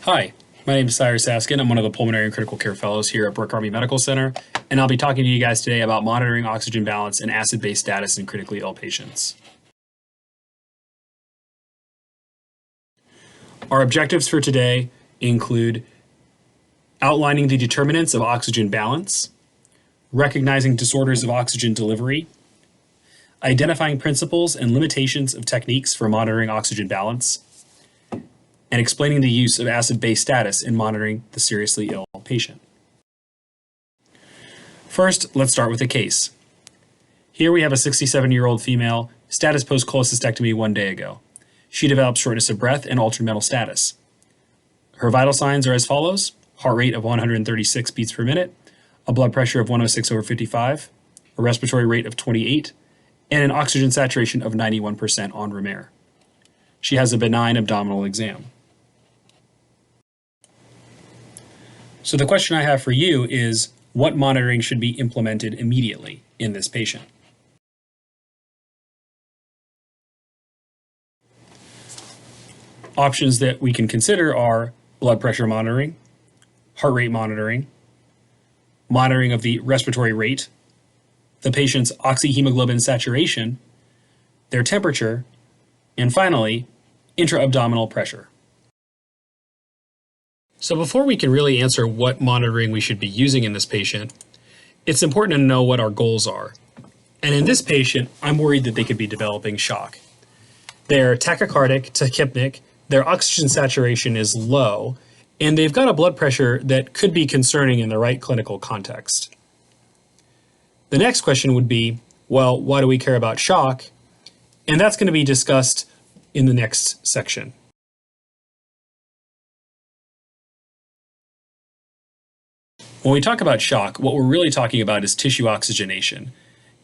Hi, my name is Cyrus Askin. I'm one of the Pulmonary and Critical Care Fellows here at Brooke Army Medical Center, and I'll be talking to you guys today about monitoring oxygen balance and acid-base status in critically ill patients. Our objectives for today include outlining the determinants of oxygen balance, recognizing disorders of oxygen delivery, identifying principles and limitations of techniques for monitoring oxygen balance, and explaining the use of acid-base status in monitoring the seriously ill patient. First, let's start with a case. Here we have a 67-year-old female, status post-cholecystectomy 1 day ago. She developed shortness of breath and altered mental status. Her vital signs are as follows: heart rate of 136 beats per minute, a blood pressure of 106/55, a respiratory rate of 28, and an oxygen saturation of 91% on room air. She has a benign abdominal exam. So the question I have for you is, what monitoring should be implemented immediately in this patient? Options that we can consider are blood pressure monitoring, heart rate monitoring, monitoring of the respiratory rate, the patient's oxyhemoglobin saturation, their temperature, and finally, intra-abdominal pressure. So before we can really answer what monitoring we should be using in this patient, it's important to know what our goals are. And in this patient, I'm worried that they could be developing shock. They're tachycardic, tachypnic, their oxygen saturation is low, and they've got a blood pressure that could be concerning in the right clinical context. The next question would be, well, why do we care about shock? And that's going to be discussed in the next section. When we talk about shock, what we're really talking about is tissue oxygenation,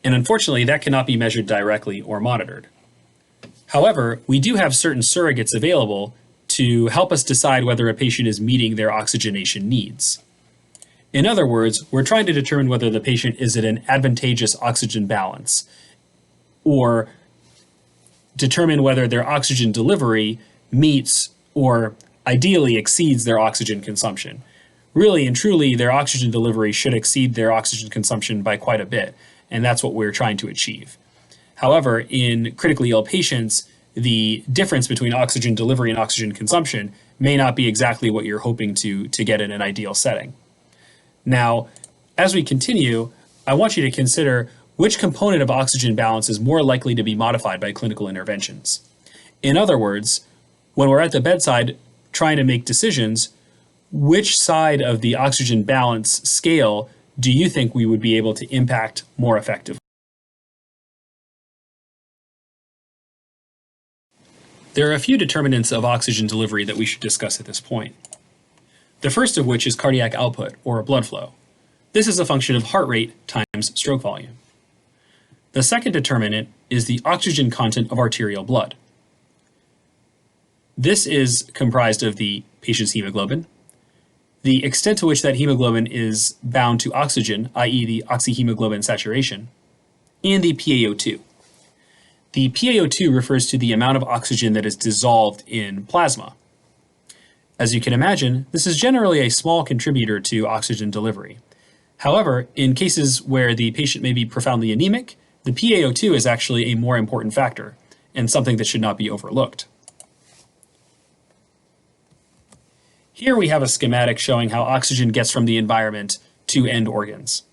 and unfortunately that cannot be measured directly or monitored. However, we do have certain surrogates available to help us decide whether a patient is meeting their oxygenation needs. In other words, we're trying to determine whether the patient is at an advantageous oxygen balance, or determine whether their oxygen delivery meets or ideally exceeds their oxygen consumption. Really and truly, their oxygen delivery should exceed their oxygen consumption by quite a bit, and that's what we're trying to achieve. However, in critically ill patients, the difference between oxygen delivery and oxygen consumption may not be exactly what you're hoping to get in an ideal setting. Now, as we continue, I want you to consider which component of oxygen balance is more likely to be modified by clinical interventions. In other words, when we're at the bedside trying to make decisions, which side of the oxygen balance scale do you think we would be able to impact more effectively? There are a few determinants of oxygen delivery that we should discuss at this point. The first of which is cardiac output, or blood flow. This is a function of heart rate times stroke volume. The second determinant is the oxygen content of arterial blood. This is comprised of the patient's hemoglobin, the extent to which that hemoglobin is bound to oxygen, i.e. the oxyhemoglobin saturation, and the PaO2. The PaO2 refers to the amount of oxygen that is dissolved in plasma. As you can imagine, this is generally a small contributor to oxygen delivery. However, in cases where the patient may be profoundly anemic, the PaO2 is actually a more important factor and something that should not be overlooked. Here we have a schematic showing how oxygen gets from the environment to end organs.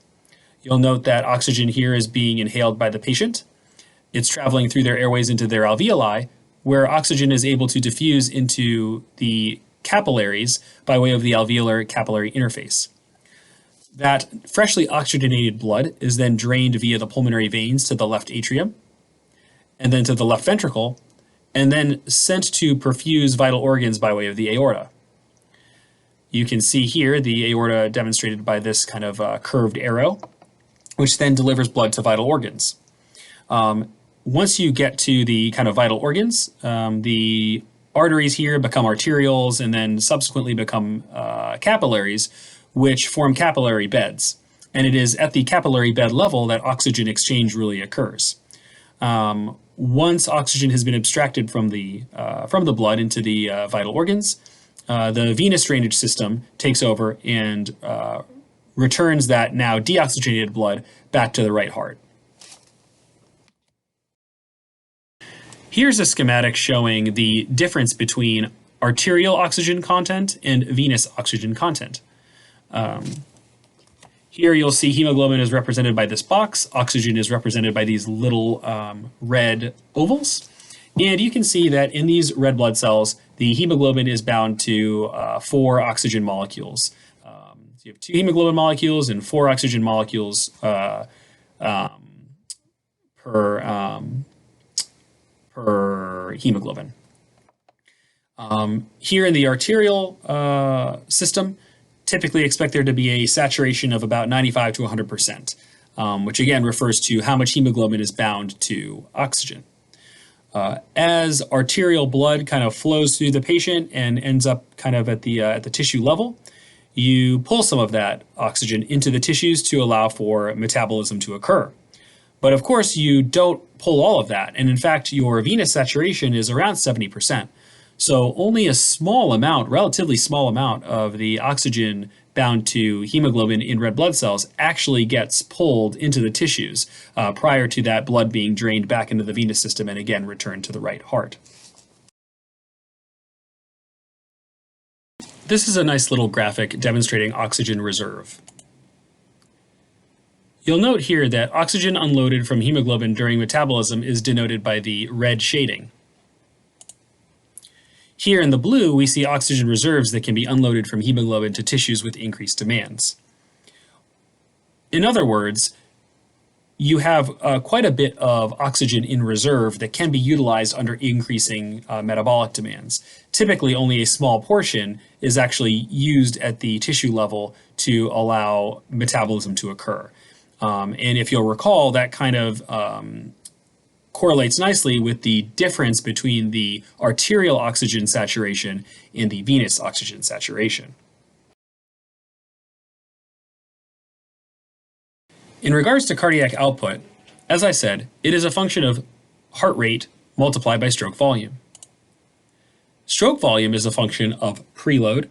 You'll note that oxygen here is being inhaled by the patient. It's traveling through their airways into their alveoli, where oxygen is able to diffuse into the capillaries by way of the alveolar capillary interface. That freshly oxygenated blood is then drained via the pulmonary veins to the left atrium, and then to the left ventricle, and then sent to perfuse vital organs by way of the aorta. You can see here the aorta demonstrated by this kind of curved arrow, which then delivers blood to vital organs. Once you get to the kind of vital organs, the arteries here become arterioles and then subsequently become capillaries, which form capillary beds. And it is at the capillary bed level that oxygen exchange really occurs. Once oxygen has been abstracted from the blood into the vital organs, the venous drainage system takes over and returns that now deoxygenated blood back to the right heart. Here's a schematic showing the difference between arterial oxygen content and venous oxygen content. Here you'll see hemoglobin is represented by this box, oxygen is represented by these little red ovals. And you can see that in these red blood cells, the hemoglobin is bound to 4 oxygen molecules. So you have 2 hemoglobin molecules and 4 oxygen molecules per hemoglobin. Here in the arterial system, typically expect there to be a saturation of about 95 to 100%, which again refers to how much hemoglobin is bound to oxygen. As arterial blood kind of flows through the patient and ends up kind of at the tissue level, you pull some of that oxygen into the tissues to allow for metabolism to occur. But of course, you don't pull all of that. And in fact, your venous saturation is around 70%. So only a small amount, relatively small amount of the oxygen bound to hemoglobin in red blood cells actually gets pulled into the tissues prior to that blood being drained back into the venous system and again returned to the right heart. This is a nice little graphic demonstrating oxygen reserve. You'll note here that oxygen unloaded from hemoglobin during metabolism is denoted by the red shading. Here in the blue, we see oxygen reserves that can be unloaded from hemoglobin to tissues with increased demands. In other words, you have quite a bit of oxygen in reserve that can be utilized under increasing metabolic demands. Typically, only a small portion is actually used at the tissue level to allow metabolism to occur. And if you'll recall, that kind of correlates nicely with the difference between the arterial oxygen saturation and the venous oxygen saturation. In regards to cardiac output, as I said, it is a function of heart rate multiplied by stroke volume. Stroke volume is a function of preload,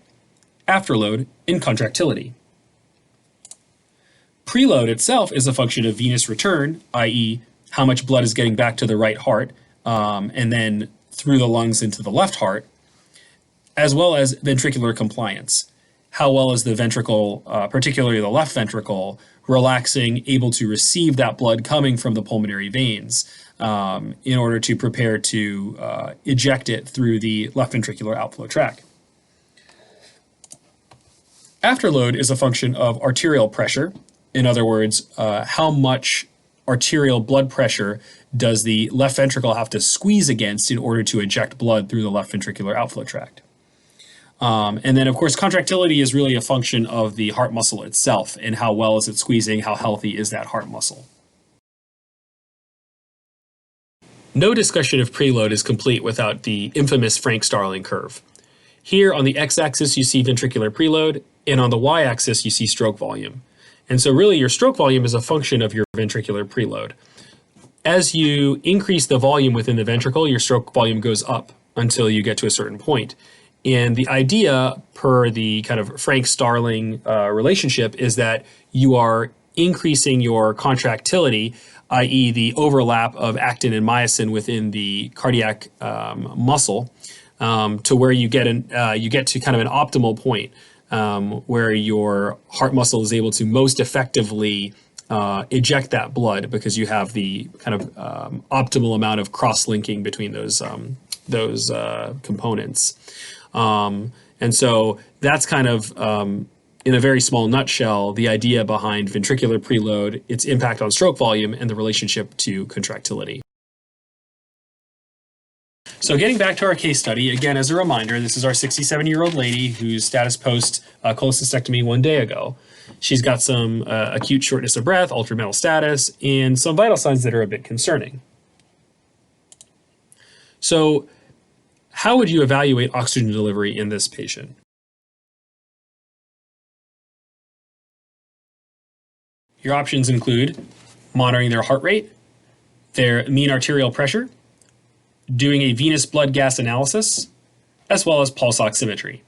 afterload, and contractility. Preload itself is a function of venous return, i.e., how much blood is getting back to the right heart and then through the lungs into the left heart, as well as ventricular compliance. How well is the ventricle, particularly the left ventricle, relaxing, able to receive that blood coming from the pulmonary veins in order to prepare to eject it through the left ventricular outflow tract. Afterload is a function of arterial pressure. In other words, how much arterial blood pressure does the left ventricle have to squeeze against in order to eject blood through the left ventricular outflow tract. And then, of course, contractility is really a function of the heart muscle itself and how well is it squeezing, how healthy is that heart muscle. No discussion of preload is complete without the infamous Frank-Starling curve. Here on the x-axis you see ventricular preload, and on the y-axis you see stroke volume. And so really your stroke volume is a function of your ventricular preload. As you increase the volume within the ventricle, your stroke volume goes up until you get to a certain point. And the idea per the kind of Frank-Starling relationship is that you are increasing your contractility, i.e. the overlap of actin and myosin within the cardiac muscle, to where you get to kind of an optimal point. Where your heart muscle is able to most effectively eject that blood because you have the kind of optimal amount of cross-linking between those components. And so that's kind of, in a very small nutshell, the idea behind ventricular preload, its impact on stroke volume, and the relationship to contractility. So getting back to our case study, again, as a reminder, this is our 67-year-old lady whose status post cholecystectomy 1 day ago. She's got some acute shortness of breath, altered mental status, and some vital signs that are a bit concerning. So how would you evaluate oxygen delivery in this patient? Your options include monitoring their heart rate, their mean arterial pressure, doing a venous blood gas analysis, as well as pulse oximetry.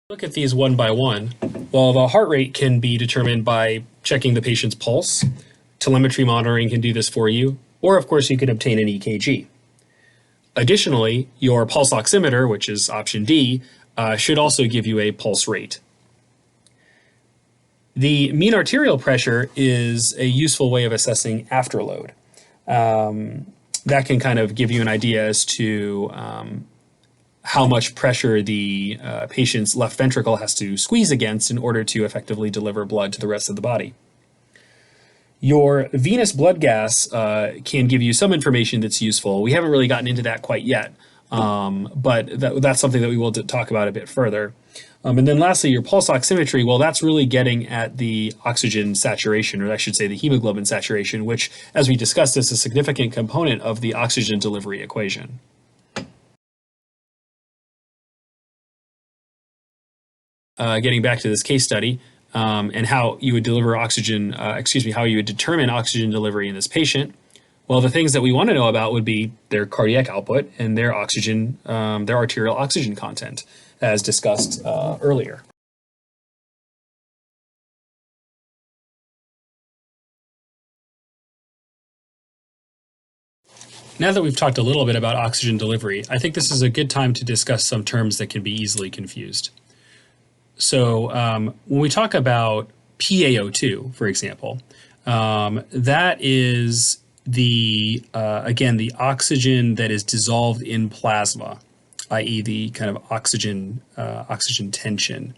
Look at these one by one. Well, the heart rate can be determined by checking the patient's pulse. Telemetry monitoring can do this for you, or of course you can obtain an EKG. Additionally, your pulse oximeter, which is option D, should also give you a pulse rate. The mean arterial pressure is a useful way of assessing afterload. That can kind of give you an idea as to how much pressure the patient's left ventricle has to squeeze against in order to effectively deliver blood to the rest of the body. Your venous blood gas can give you some information that's useful. We haven't really gotten into that quite yet, but that's something that we will talk about a bit further. And then lastly, your pulse oximetry, well, that's really getting at the oxygen saturation, or I should say the hemoglobin saturation, which, as we discussed, is a significant component of the oxygen delivery equation. Getting back to this case study, and how you would deliver oxygen, how you would determine oxygen delivery in this patient. Well, the things that we want to know about would be their cardiac output and their oxygen, their arterial oxygen content, as discussed earlier. Now that we've talked a little bit about oxygen delivery, I think this is a good time to discuss some terms that can be easily confused. So when we talk about PaO2, for example, that is the, again, the oxygen that is dissolved in plasma, i.e. the kind of oxygen tension.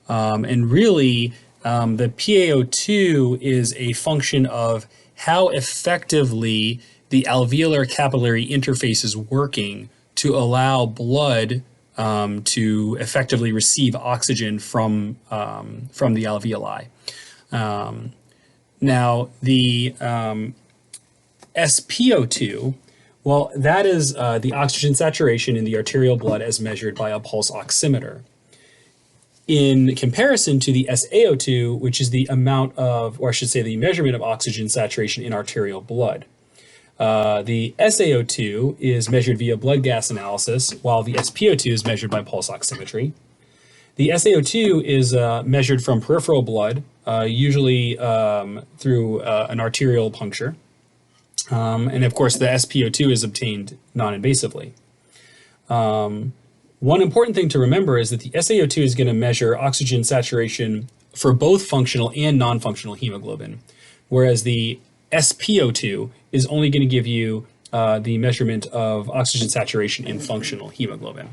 And really, the PaO2 is a function of how effectively the alveolar capillary interface is working to allow blood to effectively receive oxygen from the alveoli. Now, the SpO2, well, that is the oxygen saturation in the arterial blood as measured by a pulse oximeter. In comparison to the SaO2, which is the amount of, or I should say the measurement of oxygen saturation in arterial blood. The SaO2 is measured via blood gas analysis, while the SpO2 is measured by pulse oximetry. The SaO2 is measured from peripheral blood, usually through an arterial puncture. And of course, the SpO2 is obtained non-invasively. One important thing to remember is that the SaO2 is going to measure oxygen saturation for both functional and non-functional hemoglobin, whereas the SpO2 is only going to give you the measurement of oxygen saturation in functional hemoglobin.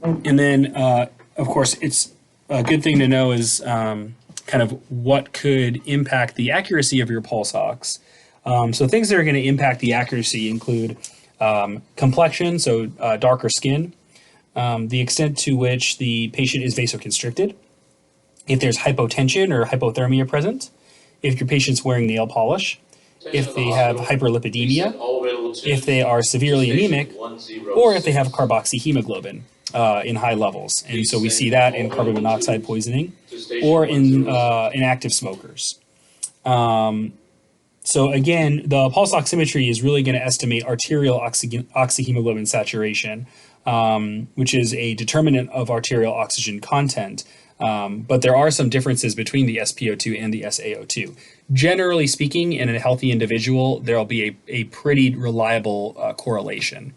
And then, of course, it's a good thing to know is kind of what could impact the accuracy of your pulse ox. So things that are going to impact the accuracy include complexion, so darker skin, the extent to which the patient is vasoconstricted, if there's hypotension or hypothermia present, if your patient's wearing nail polish, if they have hyperlipidemia, if they are severely anemic, or if they have carboxyhemoglobin in high levels. And so we see that in carbon monoxide poisoning or in active smokers. So again, the pulse oximetry is really going to estimate arterial oxyhemoglobin saturation, which is a determinant of arterial oxygen content. But there are some differences between the SpO2 and the SaO2. Generally speaking, in a healthy individual, there'll be a pretty reliable correlation.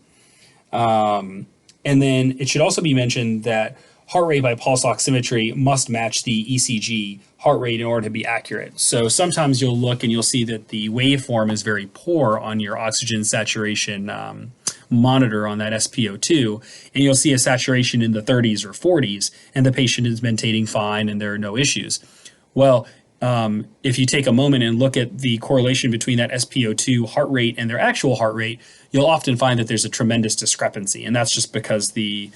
And then it should also be mentioned that heart rate by pulse oximetry must match the ECG heart rate in order to be accurate. So sometimes you'll look and you'll see that the waveform is very poor on your oxygen saturation monitor on that SpO2, and you'll see a saturation in the 30s or 40s, and the patient is maintaining fine and there are no issues. Well, if you take a moment and look at the correlation between that SpO2 heart rate and their actual heart rate, you'll often find that there's a tremendous discrepancy, and that's just because the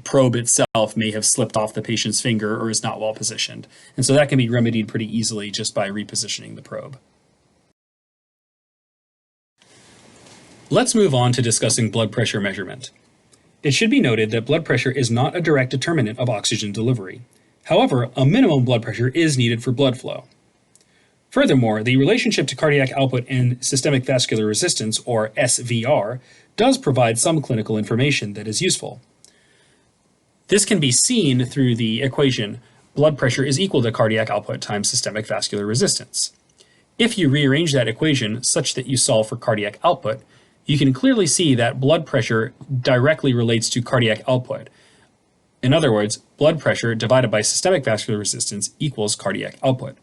probe itself may have slipped off the patient's finger or is not well positioned. And so that can be remedied pretty easily just by repositioning the probe. Let's move on to discussing blood pressure measurement. It should be noted that blood pressure is not a direct determinant of oxygen delivery. However, a minimum blood pressure is needed for blood flow. Furthermore, the relationship to cardiac output and systemic vascular resistance, or SVR, does provide some clinical information that is useful. This can be seen through the equation blood pressure is equal to cardiac output times systemic vascular resistance. If you rearrange that equation such that you solve for cardiac output, you can clearly see that blood pressure directly relates to cardiac output. In other words, blood pressure divided by systemic vascular resistance equals cardiac output.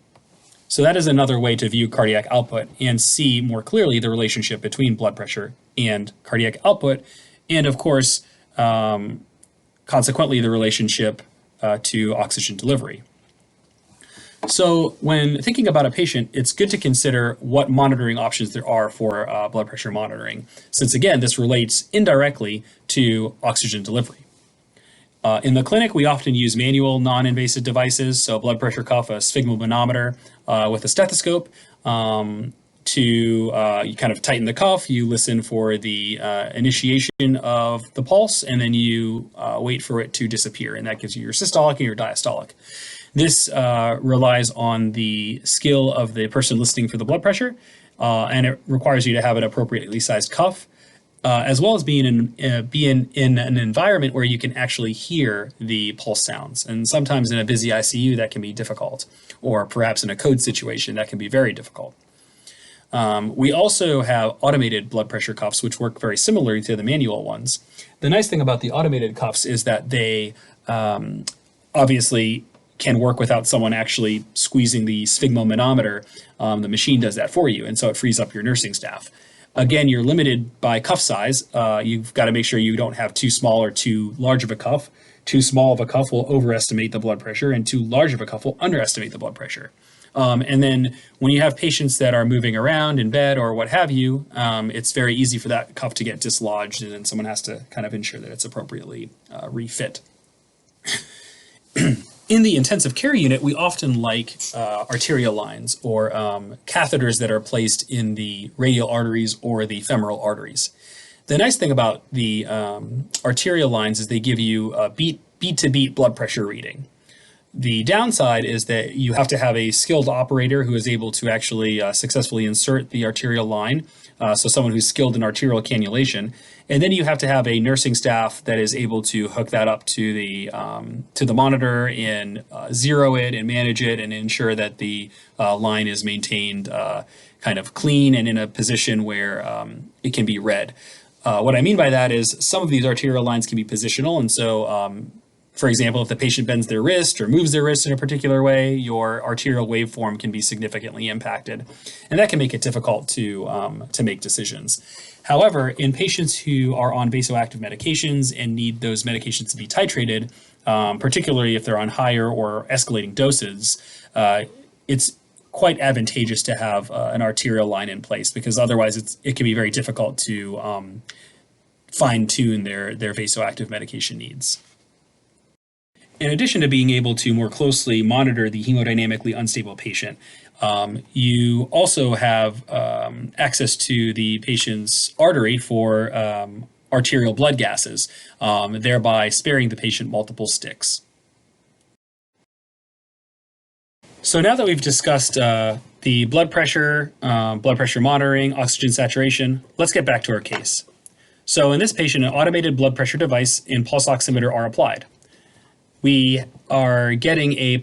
So that is another way to view cardiac output and see more clearly the relationship between blood pressure and cardiac output, and of course, consequently, the relationship to oxygen delivery. So when thinking about a patient, it's good to consider what monitoring options there are for blood pressure monitoring, since again, this relates indirectly to oxygen delivery. In the clinic, we often use manual, non-invasive devices, so blood pressure cuff, a sphygmomanometer with a stethoscope. You kind of tighten the cuff, you listen for the initiation of the pulse, and then you wait for it to disappear, and that gives you your systolic and your diastolic. This relies on the skill of the person listening for the blood pressure, and it requires you to have an appropriately sized cuff, as well as being in an environment where you can actually hear the pulse sounds. And sometimes in a busy ICU, that can be difficult, or perhaps in a code situation, that can be very difficult. We also have automated blood pressure cuffs, which work very similarly to the manual ones. The nice thing about the automated cuffs is that they obviously can work without someone actually squeezing the sphygmomanometer. The machine does that for you, and so it frees up your nursing staff. Again, you're limited by cuff size. You've got to make sure you don't have too small or too large of a cuff. Too small of a cuff will overestimate the blood pressure, and too large of a cuff will underestimate the blood pressure. And then when you have patients that are moving around in bed or what have you, it's very easy for that cuff to get dislodged, and then someone has to kind of ensure that it's appropriately refit. In the intensive care unit, we often like arterial lines or catheters that are placed in the radial arteries or the femoral arteries. The nice thing about the arterial lines is they give you a beat-to-beat blood pressure reading. The downside is that you have to have a skilled operator who is able to actually successfully insert the arterial line, so someone who's skilled in arterial cannulation, and then you have to have a nursing staff that is able to hook that up to the monitor and zero it and manage it and ensure that the line is maintained kind of clean and in a position where it can be read. What I mean by that is some of these arterial lines can be positional, and so for example, if the patient bends their wrist or moves their wrist in a particular way, your arterial waveform can be significantly impacted, and that can make it difficult to make decisions. However, in patients who are on vasoactive medications and need those medications to be titrated, particularly if they're on higher or escalating doses, it's quite advantageous to have an arterial line in place, because otherwise it can be very difficult to fine-tune their vasoactive medication needs. In addition to being able to more closely monitor the hemodynamically unstable patient, you also have access to the patient's artery for arterial blood gases, thereby sparing the patient multiple sticks. So now that we've discussed the blood pressure monitoring, oxygen saturation, let's get back to our case. So in this patient, an automated blood pressure device and pulse oximeter are applied. We are getting a an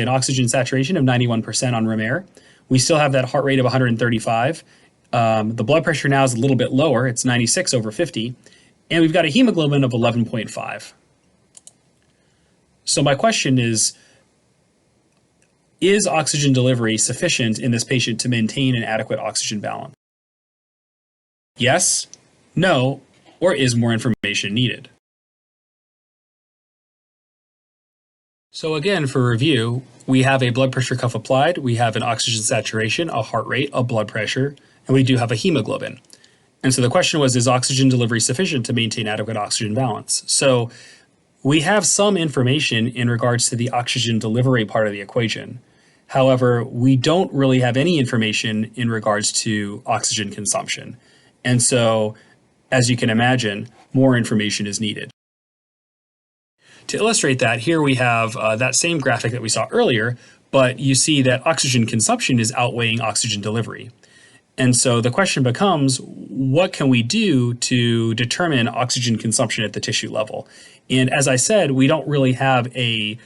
oxygen saturation of 91% on room air. We still have that heart rate of 135. The blood pressure now is a little bit lower. It's 96/50. And we've got a hemoglobin of 11.5. So my question is oxygen delivery sufficient in this patient to maintain an adequate oxygen balance? Yes, no, or is more information needed? So again, for review, we have a blood pressure cuff applied, we have an oxygen saturation, a heart rate, a blood pressure, and we do have a hemoglobin. And so the question was, is oxygen delivery sufficient to maintain adequate oxygen balance? So we have some information in regards to the oxygen delivery part of the equation. However, we don't really have any information in regards to oxygen consumption. And so, as you can imagine, more information is needed. To illustrate that, here we have that same graphic that we saw earlier, but you see that oxygen consumption is outweighing oxygen delivery. And so the question becomes, what can we do to determine oxygen consumption at the tissue level? And as I said, we don't really have a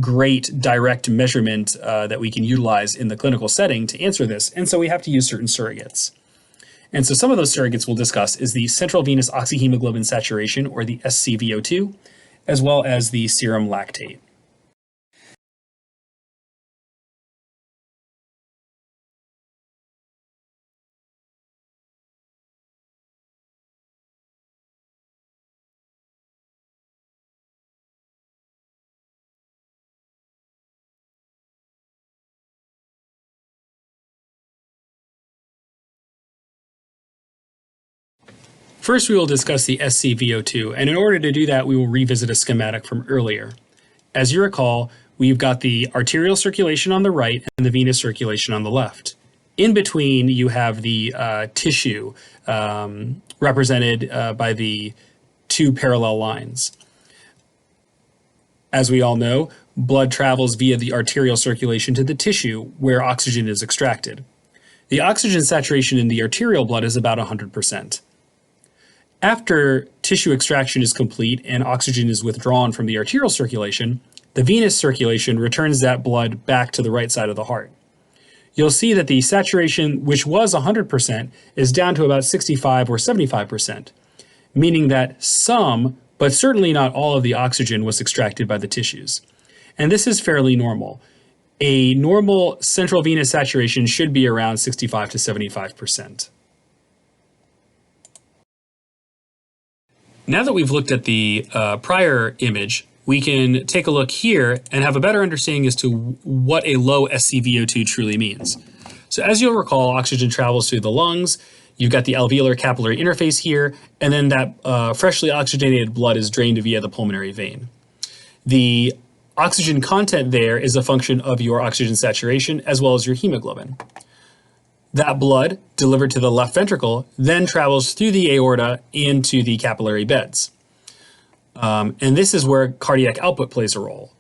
great direct measurement that we can utilize in the clinical setting to answer this. And so we have to use certain surrogates. And so some of those surrogates we'll discuss is the central venous oxyhemoglobin saturation, or the SCVO2, as well as the serum lactate. First, we will discuss the SCVO2, and in order to do that, we will revisit a schematic from earlier. As you recall, we've got the arterial circulation on the right and the venous circulation on the left. In between, you have the tissue represented by the two parallel lines. As we all know, blood travels via the arterial circulation to the tissue where oxygen is extracted. The oxygen saturation in the arterial blood is about 100%. After tissue extraction is complete and oxygen is withdrawn from the arterial circulation, the venous circulation returns that blood back to the right side of the heart. You'll see that the saturation, which was 100%, is down to about 65 or 75%, meaning that some, but certainly not all of the oxygen was extracted by the tissues. And this is fairly normal. A normal central venous saturation should be around 65 to 75%. Now that we've looked at the prior image, we can take a look here and have a better understanding as to what a low SCVO2 truly means. So as you'll recall, oxygen travels through the lungs. You've got the alveolar capillary interface here, and then that freshly oxygenated blood is drained via the pulmonary vein. The oxygen content there is a function of your oxygen saturation as well as your hemoglobin. That blood, delivered to the left ventricle, then travels through the aorta into the capillary beds. And this is where cardiac output plays a role.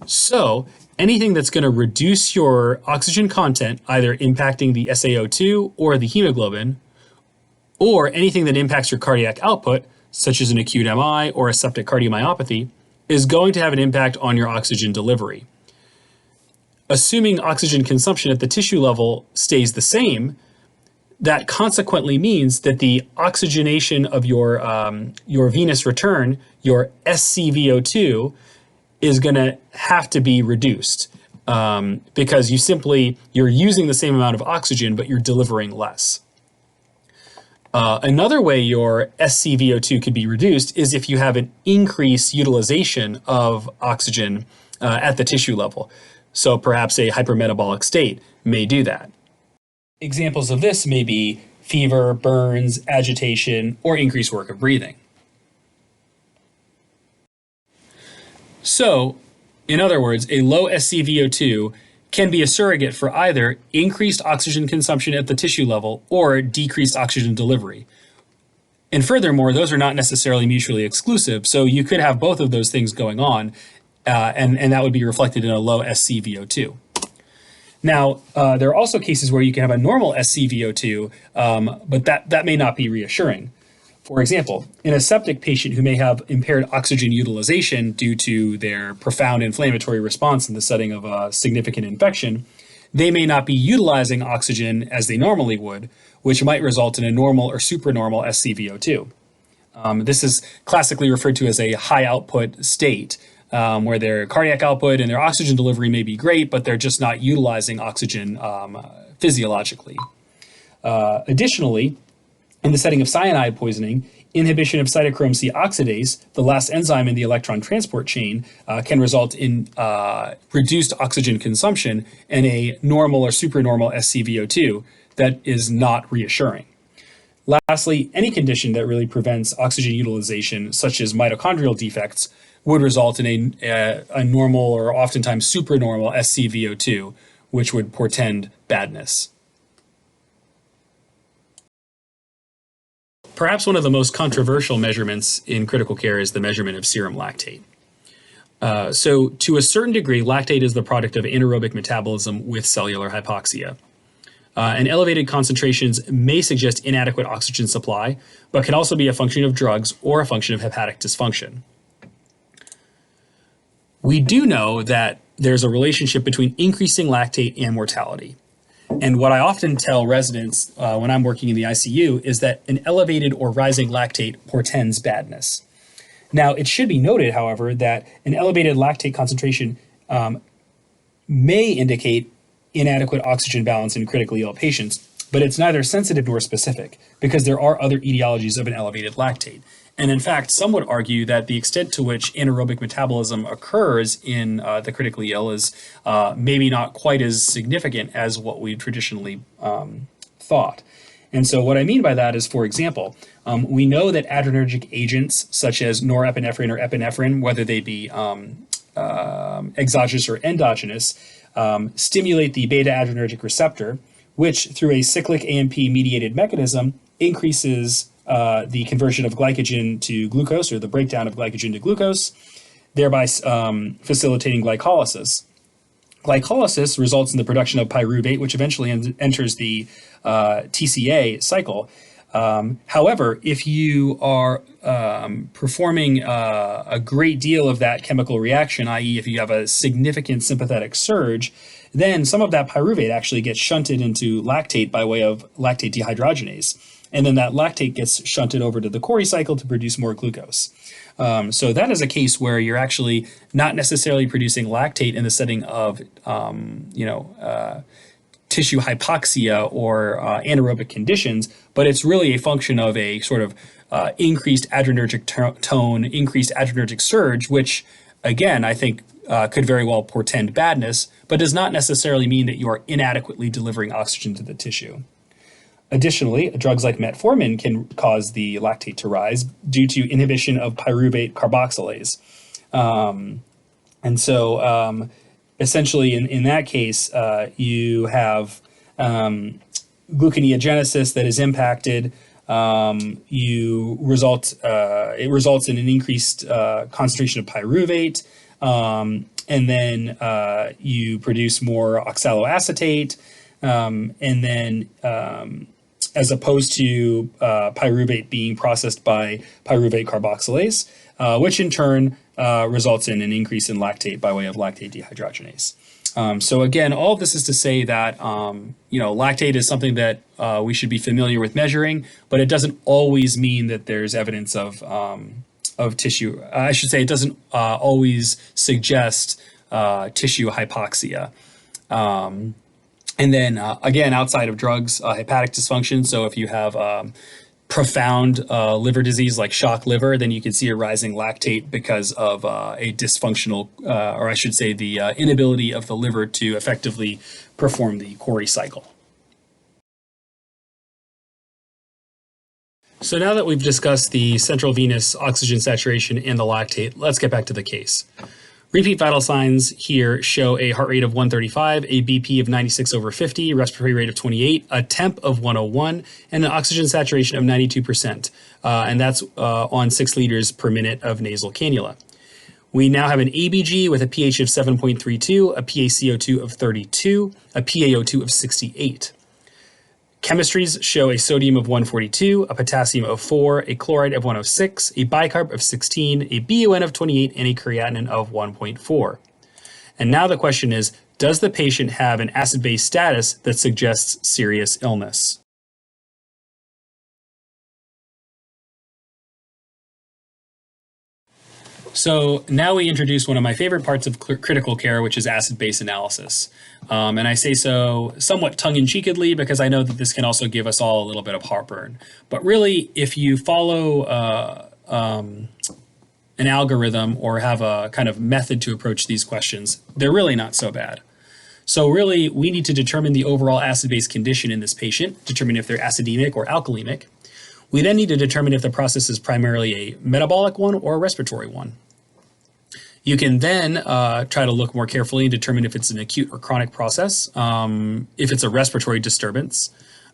So anything that's going to reduce your oxygen content, either impacting the SaO2 or the hemoglobin, or anything that impacts your cardiac output, such as an acute MI or a septic cardiomyopathy, is going to have an impact on your oxygen delivery. Assuming oxygen consumption at the tissue level stays the same, that consequently means that the oxygenation of your venous return, your SCVO2, is going to have to be reduced because you're using the same amount of oxygen, but you're delivering less. Another way your SCVO2 could be reduced is if you have an increased utilization of oxygen at the tissue level. So perhaps a hypermetabolic state may do that. Examples of this may be fever, burns, agitation, or increased work of breathing. So, in other words, a low SCVO2 can be a surrogate for either increased oxygen consumption at the tissue level or decreased oxygen delivery. And furthermore, those are not necessarily mutually exclusive, so you could have both of those things going on, and that would be reflected in a low SCVO2. Now, there are also cases where you can have a normal SCVO2, but that may not be reassuring. For example, in a septic patient who may have impaired oxygen utilization due to their profound inflammatory response in the setting of a significant infection, they may not be utilizing oxygen as they normally would, which might result in a normal or supernormal SCVO2. This is classically referred to as a high output state, where their cardiac output and their oxygen delivery may be great, but they're just not utilizing oxygen physiologically. Additionally, in the setting of cyanide poisoning, inhibition of cytochrome C oxidase, the last enzyme in the electron transport chain, can result in reduced oxygen consumption and a normal or supernormal SCVO2 that is not reassuring. Lastly, any condition that really prevents oxygen utilization, such as mitochondrial defects, would result in a normal or oftentimes supernormal SCVO2, which would portend badness. Perhaps one of the most controversial measurements in critical care is the measurement of serum lactate. So to a certain degree, lactate is the product of anaerobic metabolism with cellular hypoxia. And elevated concentrations may suggest inadequate oxygen supply, but can also be a function of drugs or a function of hepatic dysfunction. We do know that there's a relationship between increasing lactate and mortality. And what I often tell residents when I'm working in the ICU is that an elevated or rising lactate portends badness. Now, it should be noted, however, that an elevated lactate concentration may indicate inadequate oxygen balance in critically ill patients, but it's neither sensitive nor specific because there are other etiologies of an elevated lactate. And in fact, some would argue that the extent to which anaerobic metabolism occurs in the critically ill is maybe not quite as significant as what we've traditionally thought. And so what I mean by that is, for example, we know that adrenergic agents such as norepinephrine or epinephrine, whether they be exogenous or endogenous, stimulate the beta adrenergic receptor, which through a cyclic AMP mediated mechanism increases the conversion of glycogen to glucose, or the breakdown of glycogen to glucose, thereby facilitating glycolysis. Glycolysis results in the production of pyruvate, which eventually enters the TCA cycle. However, if you are performing a great deal of that chemical reaction, i.e. if you have a significant sympathetic surge, then some of that pyruvate actually gets shunted into lactate by way of lactate dehydrogenase. And then that lactate gets shunted over to the Cori cycle to produce more glucose. So that is a case where you're actually not necessarily producing lactate in the setting of, tissue hypoxia or anaerobic conditions, but it's really a function of a sort of increased adrenergic tone, increased adrenergic surge, which, again, I think could very well portend badness, but does not necessarily mean that you are inadequately delivering oxygen to the tissue. Additionally, drugs like metformin can cause the lactate to rise due to inhibition of pyruvate carboxylase. Essentially, in that case, you have gluconeogenesis that is impacted. It results in an increased concentration of pyruvate, and then you produce more oxaloacetate, and then as opposed to pyruvate being processed by pyruvate carboxylase, which in turn results in an increase in lactate by way of lactate dehydrogenase. So again, all of this is to say that lactate is something that we should be familiar with measuring, but it doesn't always mean that there's evidence of tissue. I should say it doesn't always suggest tissue hypoxia. And then again, outside of drugs, hepatic dysfunction. So if you have profound liver disease like shock liver, then you can see a rising lactate because of a dysfunctional, or I should say the inability of the liver to effectively perform the Cori cycle. So now that we've discussed the central venous oxygen saturation and the lactate, let's get back to the case. Repeat vital signs here show a heart rate of 135, a BP of 96/50, respiratory rate of 28, a temp of 101, and an oxygen saturation of 92%. And that's on 6 liters per minute of nasal cannula. We now have an ABG with a pH of 7.32, a PaCO2 of 32, a PaO2 of 68. Chemistries show a sodium of 142, a potassium of 4, a chloride of 106, a bicarb of 16, a BUN of 28, and a creatinine of 1.4. And now the question is, does the patient have an acid-base status that suggests serious illness? So now we introduce one of my favorite parts of critical care, which is acid-base analysis. And I say so somewhat tongue-in-cheekily because I know that this can also give us all a little bit of heartburn. But really, if you follow an algorithm or have a kind of method to approach these questions, they're really not so bad. So really, we need to determine the overall acid-base condition in this patient, determine if they're acidemic or alkalemic. We then need to determine if the process is primarily a metabolic one or a respiratory one. You can then try to look more carefully and determine if it's an acute or chronic process, if it's a respiratory disturbance.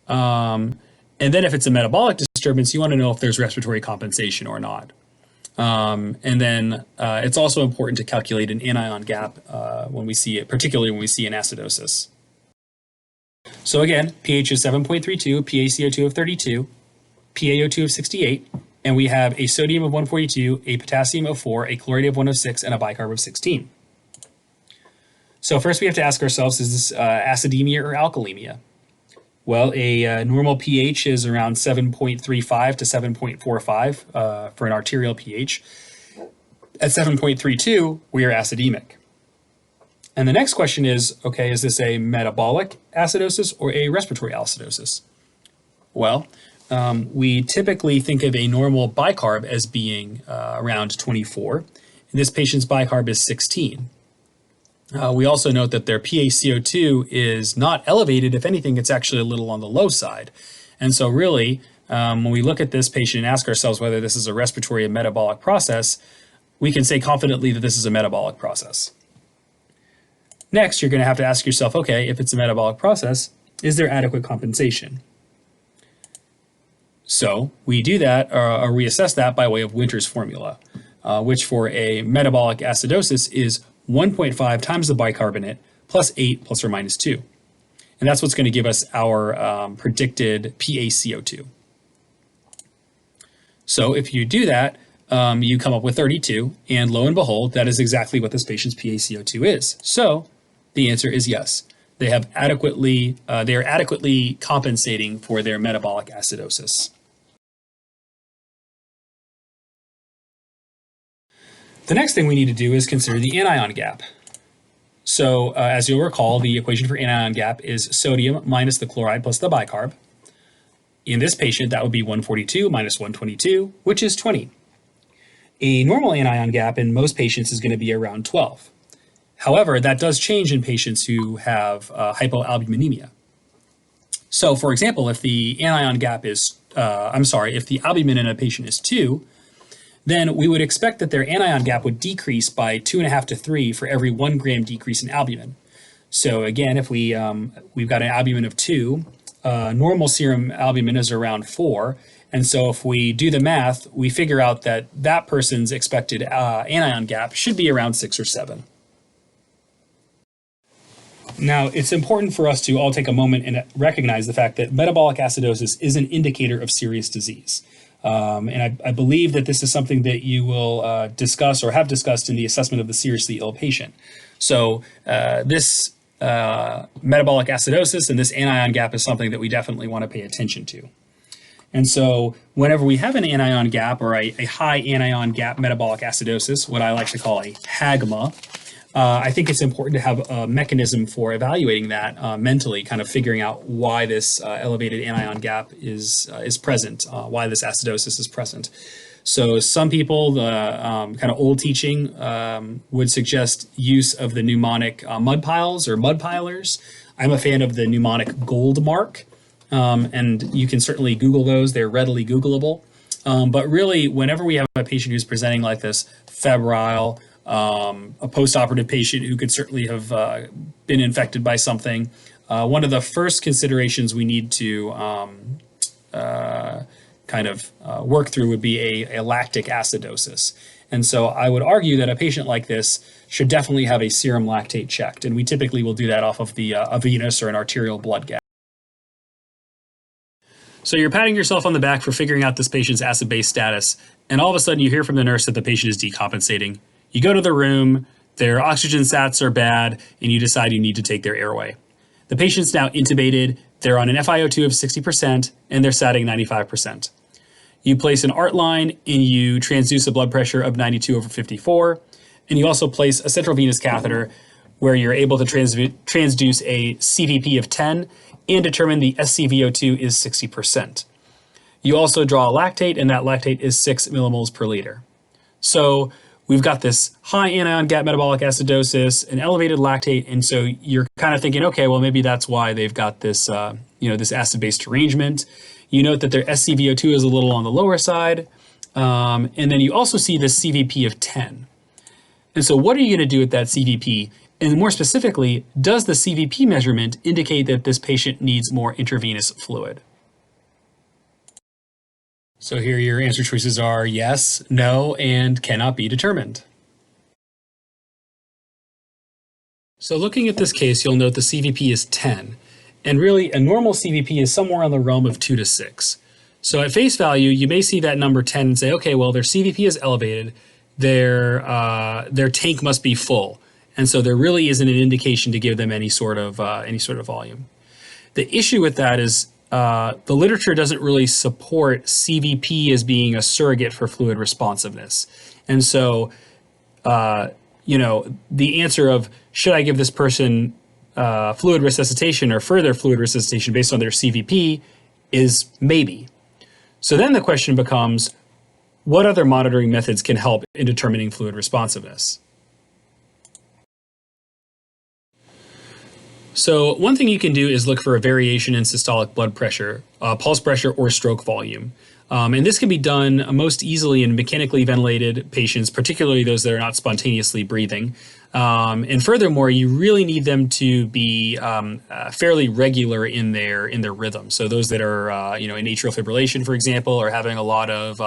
And then if it's a metabolic disturbance, you want to know if there's respiratory compensation or not. And then it's also important to calculate an anion gap when we see it, particularly when we see an acidosis. So again, pH is 7.32, PaCO2 of 32, PaO2 of 68, and we have a sodium of 142, a potassium of 4, a chloride of 106, and a bicarb of 16. So first we have to ask ourselves, is this acidemia or alkalemia? Well, a normal pH is around 7.35 to 7.45 for an arterial pH. At 7.32, we are acidemic. And the next question is, okay, is this a metabolic acidosis or a respiratory acidosis? Well, we typically think of a normal bicarb as being around 24. And this patient's bicarb is 16. We also note that their PaCO2 is not elevated. If anything, it's actually a little on the low side. And so really, when we look at this patient and ask ourselves whether this is a respiratory and metabolic process, we can say confidently that this is a metabolic process. Next, you're going to have to ask yourself, okay, if it's a metabolic process, is there adequate compensation? So we do that, or we assess that by way of Winter's formula, which for a metabolic acidosis is 1.5 times the bicarbonate plus 8 plus or minus 2. And that's what's going to give us our predicted PaCO2. So if you do that, you come up with 32, and lo and behold, that is exactly what this patient's PaCO2 is. So the answer is yes. They are adequately compensating for their metabolic acidosis. The next thing we need to do is consider the anion gap. So as you'll recall, the equation for anion gap is sodium minus the chloride plus the bicarb. In this patient, that would be 142 minus 122, which is 20. A normal anion gap in most patients is going to be around 12. However, that does change in patients who have hypoalbuminemia. So for example, if the anion gap is, if the albumin in a patient is 2, then we would expect that their anion gap would decrease by 2.5 to 3 for every 1 gram decrease in albumin. So again, if we've got an albumin of 2, normal serum albumin is around 4, and so if we do the math, we figure out that that person's expected anion gap should be around 6 or 7. Now, it's important for us to all take a moment and recognize the fact that metabolic acidosis is an indicator of serious disease. And I believe that this is something that you will discuss or have discussed in the assessment of the seriously ill patient. So this metabolic acidosis and this anion gap is something that we definitely want to pay attention to. And so whenever we have an anion gap or a high anion gap metabolic acidosis, what I like to call a HAGMA, I think it's important to have a mechanism for evaluating that mentally, kind of figuring out why this elevated anion gap is present, why this acidosis is present. So some people, the kind of old teaching would suggest use of the mnemonic mud piles or mud pilers. I'm a fan of the mnemonic gold mark, and you can certainly Google those. They're readily Googleable. But really, whenever we have a patient who's presenting like this, febrile, a post-operative patient who could certainly have been infected by something, one of the first considerations we need to work through would be a lactic acidosis. And so I would argue that a patient like this should definitely have a serum lactate checked, and we typically will do that off of the a venous or an arterial blood gas. So you're patting yourself on the back for figuring out this patient's acid-base status, and all of a sudden you hear from the nurse that the patient is decompensating. You go to the room, their oxygen sats are bad, and you decide you need to take their airway. The patient's now intubated, they're on an FiO2 of 60%, and they're satting 95%. You place an ART line, and you transduce a blood pressure of 92/54, and you also place a central venous catheter where you're able to transduce a CVP of 10 and determine the SCVO2 is 60%. You also draw a lactate, and that lactate is 6 millimoles per liter. So we've got this high anion gap metabolic acidosis, an elevated lactate, and so you're kind of thinking, okay, well, maybe that's why they've got this, this acid-base derangement. You note that their SCVO2 is a little on the lower side, and then you also see this CVP of 10. And so what are you going to do with that CVP? And more specifically, does the CVP measurement indicate that this patient needs more intravenous fluid? So here your answer choices are yes, no, and cannot be determined. So looking at this case, you'll note the CVP is 10. And really, a normal CVP is somewhere on the realm of 2 to 6. So at face value, you may see that number 10 and say, okay, well, their CVP is elevated. Their tank must be full. And so there really isn't an indication to give them any sort of volume. The issue with that is the literature doesn't really support CVP as being a surrogate for fluid responsiveness. And so, the answer of should I give this person fluid resuscitation or further fluid resuscitation based on their CVP is maybe. So then the question becomes, what other monitoring methods can help in determining fluid responsiveness? So one thing you can do is look for a variation in systolic blood pressure, pulse pressure, or stroke volume. And this can be done most easily in mechanically ventilated patients, particularly those that are not spontaneously breathing. And furthermore, you really need them to be fairly regular in their rhythm. So those that are in atrial fibrillation, for example, or having a lot of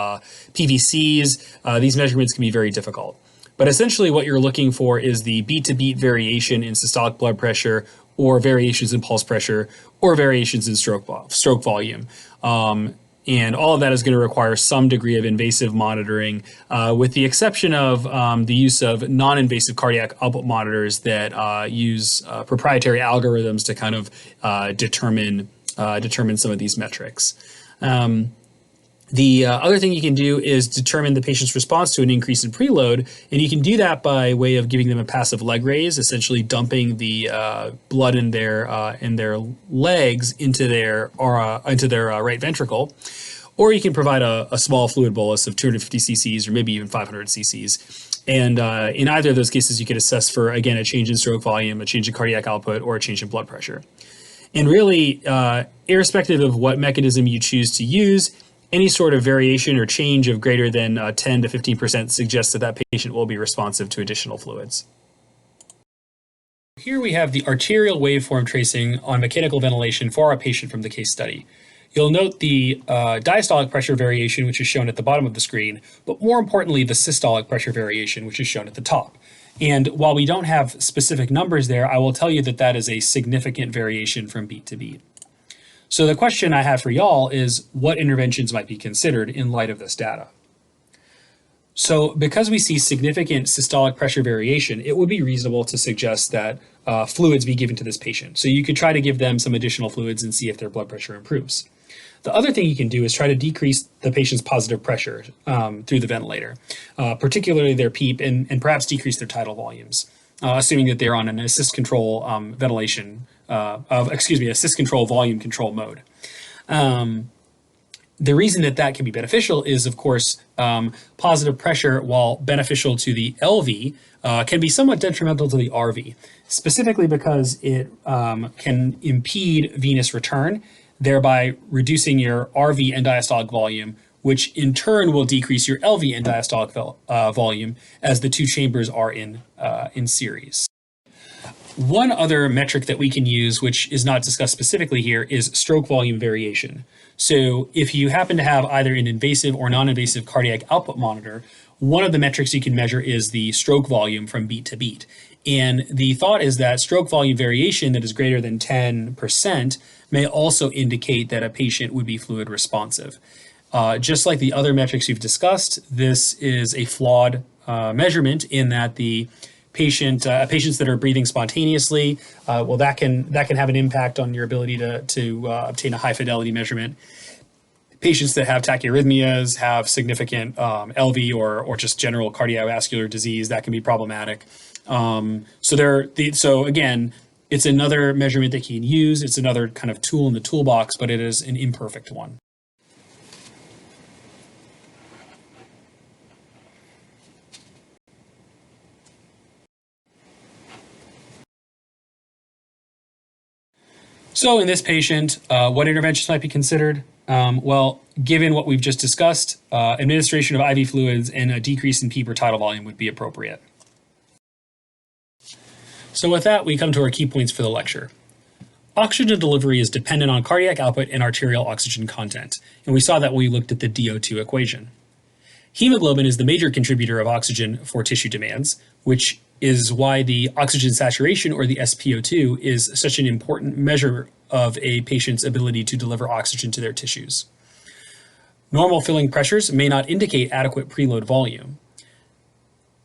PVCs, these measurements can be very difficult. But essentially what you're looking for is the beat-to-beat variation in systolic blood pressure, or variations in pulse pressure, or variations in stroke volume. And all of that is going to require some degree of invasive monitoring, with the exception of the use of non-invasive cardiac output monitors that use proprietary algorithms to kind of determine some of these metrics. The other thing you can do is determine the patient's response to an increase in preload, and you can do that by way of giving them a passive leg raise, essentially dumping the blood in their legs into their right ventricle, or you can provide a small fluid bolus of 250 cc's or maybe even 500 cc's. And in either of those cases, you could assess for, again, a change in stroke volume, a change in cardiac output, or a change in blood pressure. And really, irrespective of what mechanism you choose to use, any sort of variation or change of greater than 10 to 15% suggests that that patient will be responsive to additional fluids. Here we have the arterial waveform tracing on mechanical ventilation for our patient from the case study. You'll note the diastolic pressure variation, which is shown at the bottom of the screen, but more importantly, the systolic pressure variation, which is shown at the top. And while we don't have specific numbers there, I will tell you that that is a significant variation from beat to beat. So the question I have for y'all is, what interventions might be considered in light of this data? So because we see significant systolic pressure variation, it would be reasonable to suggest that fluids be given to this patient. So you could try to give them some additional fluids and see if their blood pressure improves. The other thing you can do is try to decrease the patient's positive pressure through the ventilator, particularly their PEEP, and perhaps decrease their tidal volumes, assuming that they're on an assist control assist control volume control mode. The reason that can be beneficial is, of course, positive pressure, while beneficial to the LV, can be somewhat detrimental to the RV, specifically because it can impede venous return, thereby reducing your RV and diastolic volume, which in turn will decrease your LV and diastolic volume as the two chambers are in series. One other metric that we can use, which is not discussed specifically here, is stroke volume variation. So if you happen to have either an invasive or non-invasive cardiac output monitor, one of the metrics you can measure is the stroke volume from beat to beat. And the thought is that stroke volume variation that is greater than 10% may also indicate that a patient would be fluid responsive. Just like the other metrics we've discussed, this is a flawed measurement in that the patients that are breathing spontaneously, that can have an impact on your ability to obtain a high fidelity measurement. Patients that have tachyarrhythmias, have significant LV or just general cardiovascular disease, that can be problematic. So again, it's another measurement that you can use. It's another kind of tool in the toolbox, but it is an imperfect one. So in this patient, what interventions might be considered? Well, given what we've just discussed, administration of IV fluids and a decrease in PEEP or tidal volume would be appropriate. So with that, we come to our key points for the lecture. Oxygen delivery is dependent on cardiac output and arterial oxygen content, and we saw that when we looked at the DO2 equation. Hemoglobin is the major contributor of oxygen for tissue demands, which is why the oxygen saturation, or the SpO2, is such an important measure of a patient's ability to deliver oxygen to their tissues. Normal filling pressures may not indicate adequate preload volume.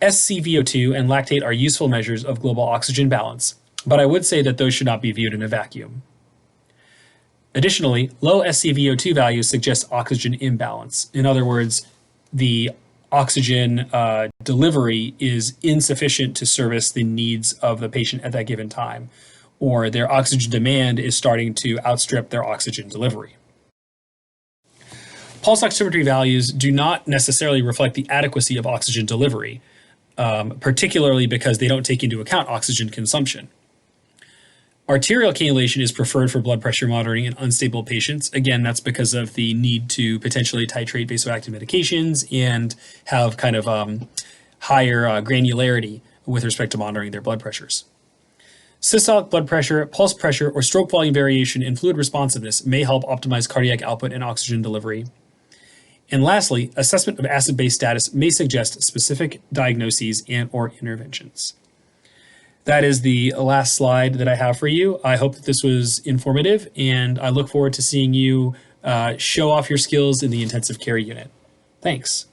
ScVO2 and lactate are useful measures of global oxygen balance, but I would say that those should not be viewed in a vacuum. Additionally, low ScVO2 values suggest oxygen imbalance. In other words, the oxygen delivery is insufficient to service the needs of the patient at that given time, or their oxygen demand is starting to outstrip their oxygen delivery. Pulse oximetry values do not necessarily reflect the adequacy of oxygen delivery, particularly because they don't take into account oxygen consumption. Arterial cannulation is preferred for blood pressure monitoring in unstable patients. Again, that's because of the need to potentially titrate vasoactive medications and have kind of higher granularity with respect to monitoring their blood pressures. Systolic blood pressure, pulse pressure, or stroke volume variation in fluid responsiveness may help optimize cardiac output and oxygen delivery. And lastly, assessment of acid-base status may suggest specific diagnoses and/or interventions. That is the last slide that I have for you. I hope that this was informative, and I look forward to seeing you show off your skills in the intensive care unit. Thanks.